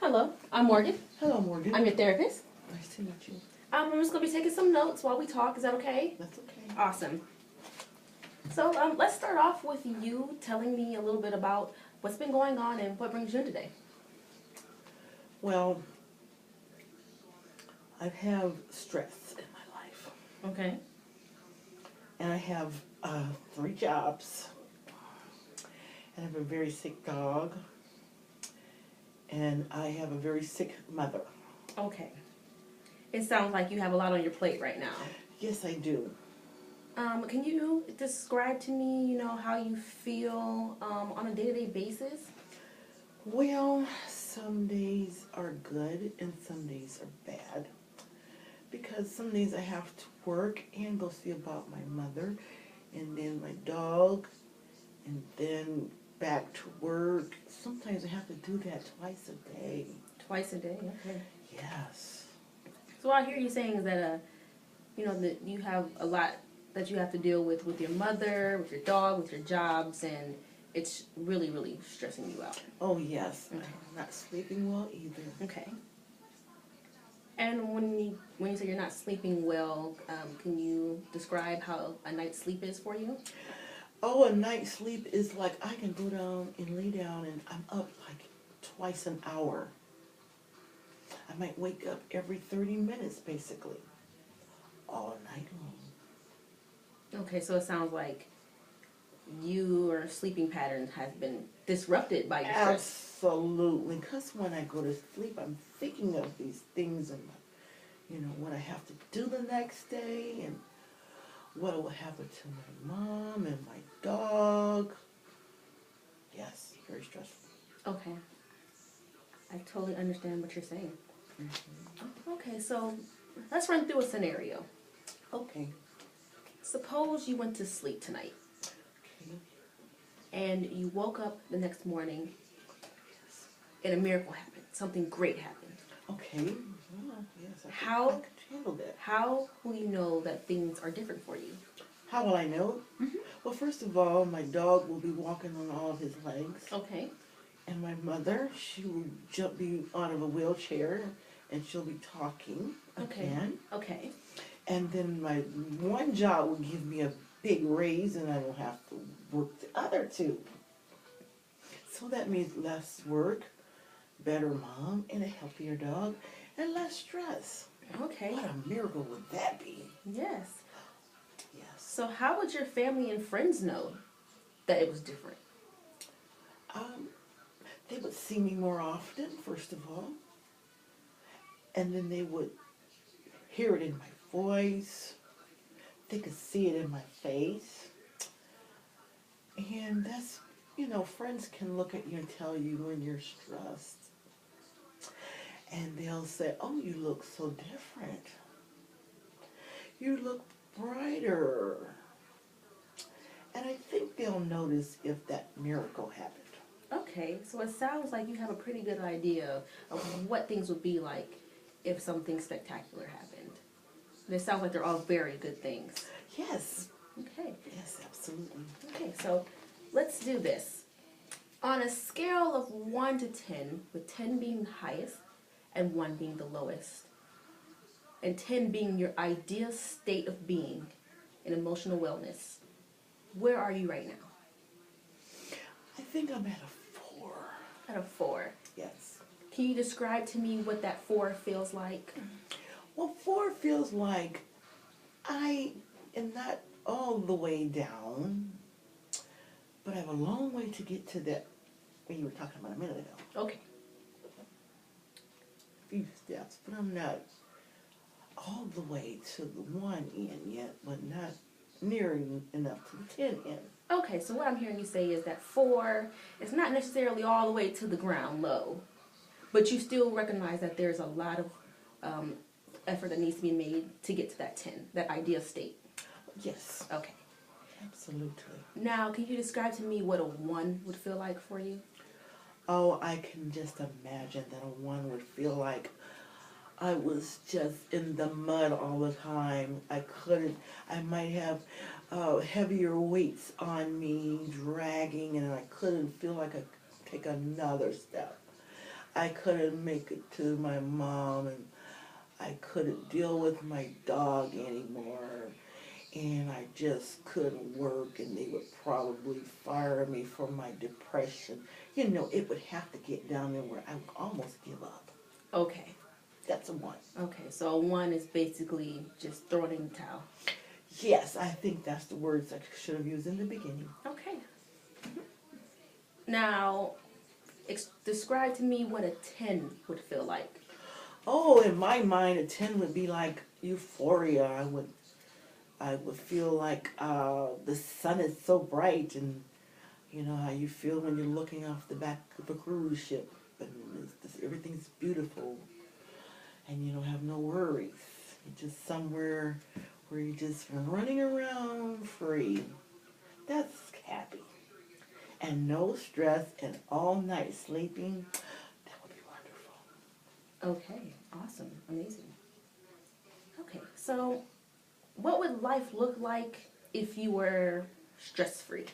Hello, I'm Morgan. Hello, Morgan. I'm your therapist. Nice to meet you. I'm just going to be taking some notes while we talk. Is that okay? That's okay. Awesome. So let's start off with you telling me a little bit about what's been going on and what brings you in today. Well, I have stress in my life. Okay. And I have 3 jobs. And I have a very sick dog. And I have a very sick mother. Okay. It sounds like you have a lot on your plate right now. Yes, I do. Can you describe to me, how you feel on a day-to-day basis? Well, some days are good and some days are bad. Because some days I have to work and go see about my mother and then my dog and then back to work. Sometimes I have to do that twice a day. Twice a day? Okay. Yes. So what I hear you saying is that, that you have a lot that you have to deal with your mother, with your dog, with your jobs, and it's really, really stressing you out. Oh, yes. Okay. I'm not sleeping well either. Okay. And when you say you're not sleeping well, can you describe how a night's sleep is for you? Oh, a night's sleep is like I can go down and lay down and I'm up like twice an hour. I might wake up every 30 minutes basically, all night long. Okay, so it sounds like your sleeping pattern has been disrupted by your stress. Absolutely, because when I go to sleep, I'm thinking of these things and, what I have to do the next day and what will happen to my mom and my dog. Yes, very stressful. Okay. I totally understand what you're saying. Mm-hmm. Okay, so let's run through a scenario. Okay. Suppose you went to sleep tonight Okay. and you woke up the next morning and a miracle happened. Something great happened. Okay. Well, yes, I can handle that. How will you know that things are different for you? How will I know? Mm-hmm. Well, first of all, my dog will be walking on all of his legs. Okay. And my mother, she will be out of a wheelchair and she'll be talking again. Okay. And then my one job will give me a big raise and I will have to work the other 2. So that means less work, better mom, and a healthier dog, and less stress. Okay. What a miracle would that be? Yes. Yes. So how would your family and friends know that it was different? They would see me more often, first of all. And then they would hear it in my voice. They could see it in my face. And that's, friends can look at you and tell you when you're stressed. And they'll say, oh, you look so different. You look brighter. And I think they'll notice if that miracle happened. Okay, so it sounds like you have a pretty good idea of what things would be like if something spectacular happened. And it sounds like they're all very good things. Yes. Okay. Yes, absolutely. Okay, so let's do this. On a scale of 1 to 10, with 10 being the highest and 1 being the lowest, and 10 being your ideal state of being in emotional wellness, where are you right now? I think I'm at a 4. At a 4. Yes. Can you describe to me what that 4 feels like? Well, 4 feels like I am not all the way down, but I have a long way to get to that what you were talking about a minute ago. Okay. A few steps, but I'm not all the way to the 1 end yet, but not near enough to the 10 end. Okay, so what I'm hearing you say is that 4 is not necessarily all the way to the ground low, but you still recognize that there's a lot of effort that needs to be made to get to that 10, that ideal state. Yes. Okay. Absolutely. Now, can you describe to me what a 1 would feel like for you? Oh, I can just imagine that a 1 would feel like I was just in the mud all the time. I might have heavier weights on me, dragging, and I couldn't feel like I could take another step. I couldn't make it to my mom, and I couldn't deal with my dog anymore, and I just couldn't work, and they would probably fire me for my depression. You know, it would have to get down there where I would almost give up. Okay. That's a 1. Okay, so a 1 is basically just throwing in the towel. Yes, I think that's the words I should have used in the beginning. Okay. Now, describe to me what a 10 would feel like. Oh, in my mind, a 10 would be like euphoria. I would feel like the sun is so bright, and you know how you feel when you're looking off the back of a cruise ship, and everything's beautiful, and you don't have no worries. You're just somewhere where you're just running around free. That's happy. And no stress, and all night sleeping. That would be wonderful. Okay, awesome, amazing. Okay, so what would life look like if you were stress-free?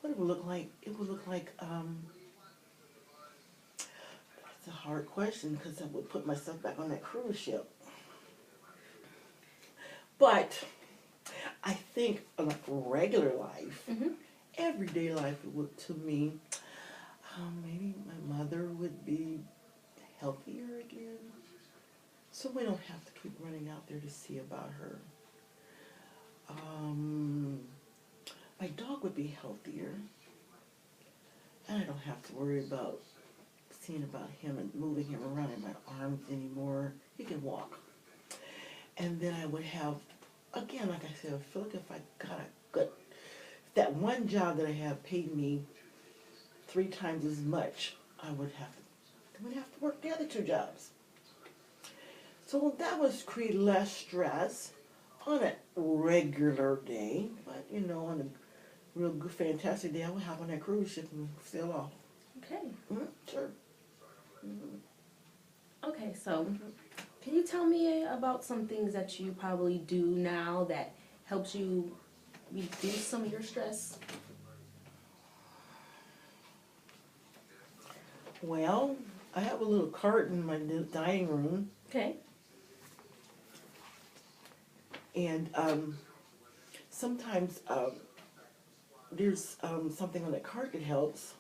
What it would look like? It would look like, that's a hard question because I would put myself back on that cruise ship. But I think like regular life, everyday life, it would, to me, maybe my mother would be healthier again. So we don't have to keep running out there to see about her. My dog would be healthier. And I don't have to worry about seeing about him and moving him around in my arms anymore. He can walk. And then I would have, again, like I said, I feel like if I got a good, if that one job that I have paid me 3 times as much, I wouldn't have to work the other 2 jobs. So that would create less stress on a regular day, but you know, on a real good, fantastic day, I would hop on that cruise ship and sail off. Okay. Sure. Okay, so can you tell me about some things that you probably do now that helps you reduce some of your stress? Well, I have a little cart in my dining room, Okay. and sometimes there's something on that cart that helps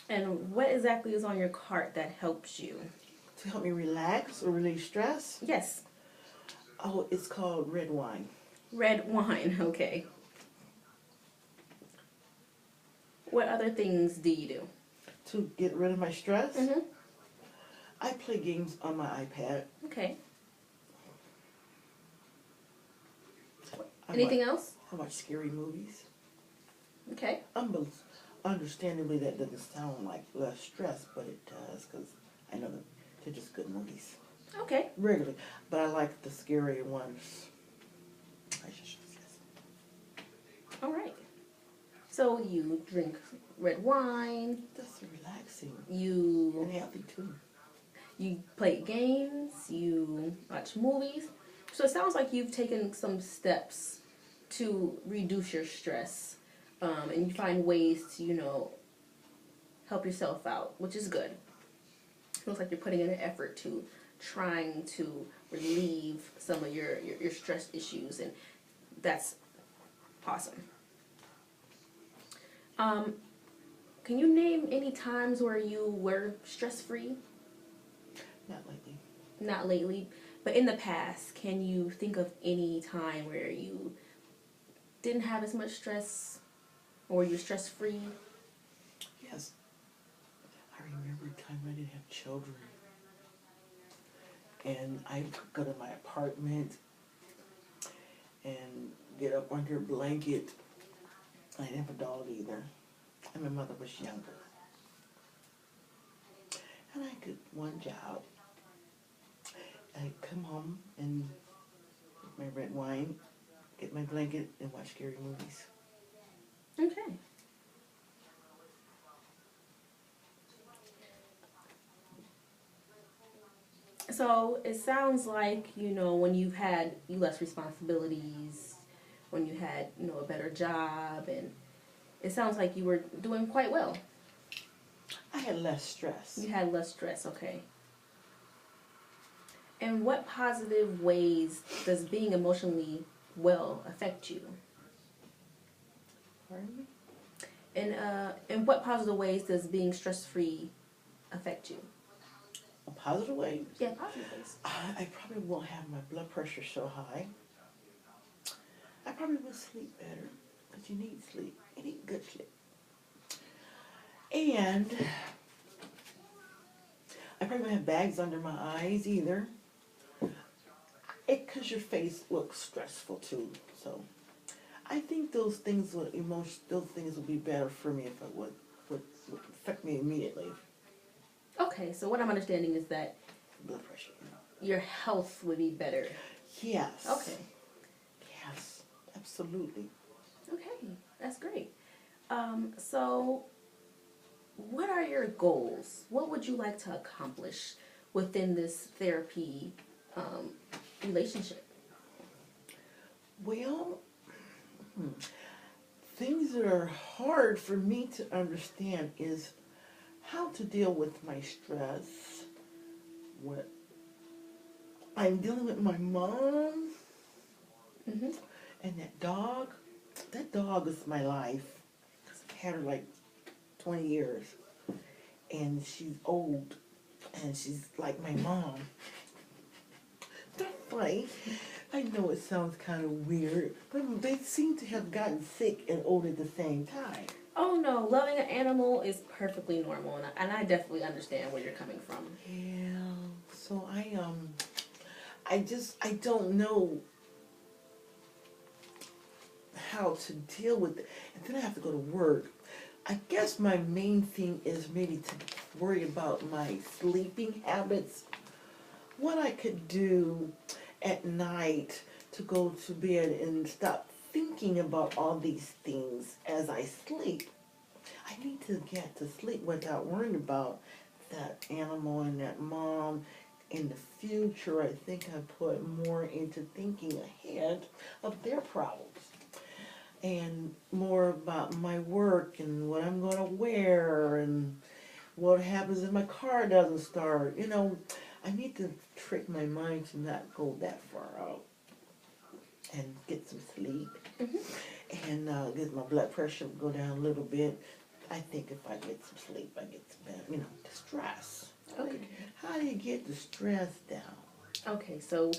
And what exactly is on your cart that helps you? to help me relax or release stress. Yes. Oh, it's called red wine. Red wine, okay. What other things do you do? To get rid of my stress, Mm-hmm. I play games on my iPad. Okay. I Anything watch, else? I watch scary movies. Okay. Understandably, that doesn't sound like less stress, but it does, because I know that they're just good movies. Okay. Regularly. But I like the scary ones. All right. So you drink red wine. That's relaxing. You And healthy, too. You play games, you watch movies. So it sounds like you've taken some steps to reduce your stress. And you find ways to, help yourself out, which is good. It looks like you're putting in an effort to trying to relieve some of your stress issues, and that's awesome. Can you name any times where you were stress-free? Not lately. Not lately, but in the past, can you think of any time where you didn't have as much stress or you're stress-free? Yes. I remember a time when I didn't have children. And I could go to my apartment and get up under a blanket. I didn't have a dog either. And my mother was younger. And I did one job. I'd come home and get my red wine, get my blanket, and watch scary movies. Okay. So it sounds like, when you've had less responsibilities, when you had, a better job, and it sounds like you were doing quite well. I had less stress. You had less stress, okay. And what positive ways does being emotionally well affect you? Pardon me? And in what positive ways does being stress-free affect you? A positive way? Yeah, positive ways. I probably won't have my blood pressure so high. I probably will sleep better, because you need sleep. You need good sleep. And I probably won't have bags under my eyes either. Because your face looks stressful too. So I think those things would be better for me if it would affect me immediately. Okay, so what I'm understanding is that Blood pressure. your health would be better. Yes. Okay. Yes, absolutely. Okay, that's great. So what are your goals? What would you like to accomplish within this therapy relationship? Well, things that are hard for me to understand is how to deal with my stress. What I'm dealing with my mom Mm-hmm. and that dog. That dog is my life. I've had her like 20 years. And she's old. And she's like my mom. That's funny. I know it sounds kind of weird, but they seem to have gotten sick and old at the same time. Oh no, loving an animal is perfectly normal, and I definitely understand where you're coming from. Yeah. So I don't know how to deal with it. And then I have to go to work. I guess my main thing is maybe to worry about my sleeping habits. What I could do at night to go to bed and stop thinking about all these things as I sleep. I need to get to sleep without worrying about that animal and that mom. In the future, I think I put more into thinking ahead of their problems and more about my work and what I'm going to wear and what happens if my car doesn't start. You know, I need to trick my mind to not go that far out and get some sleep and get my blood pressure go down a little bit. I think if I get some sleep, I get some better, the stress. Okay. How do you get the stress down? Okay, so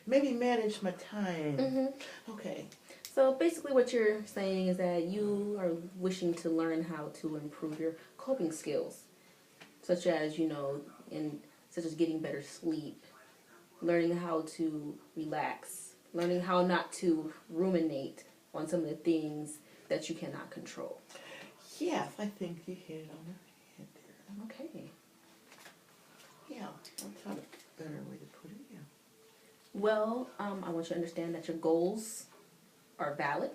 Maybe manage my time. mm-hmm. Okay. So basically what you're saying is that you are wishing to learn how to improve your coping skills, such as, such as getting better sleep, learning how to relax, learning how not to ruminate on some of the things that you cannot control. Yes, I think you hit it on the head there. Okay. Yeah, that's not a better way to put it, yeah. Well, I want you to understand that your goals are valid,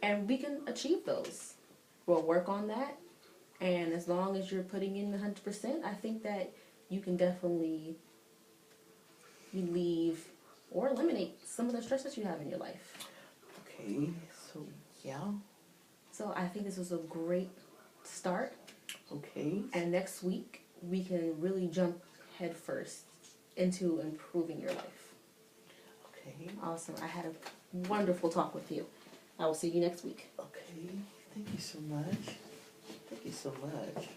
and we can achieve those. We'll work on that, and as long as you're putting in 100%, I think that you can definitely relieve or eliminate some of the stress that you have in your life. Okay, so yeah. So I think this was a great start, Okay. and next week we can really jump head first into improving your life. Okay. Awesome. I had a wonderful talk with you. I will see you next week. Okay. Thank you so much. Thank you so much.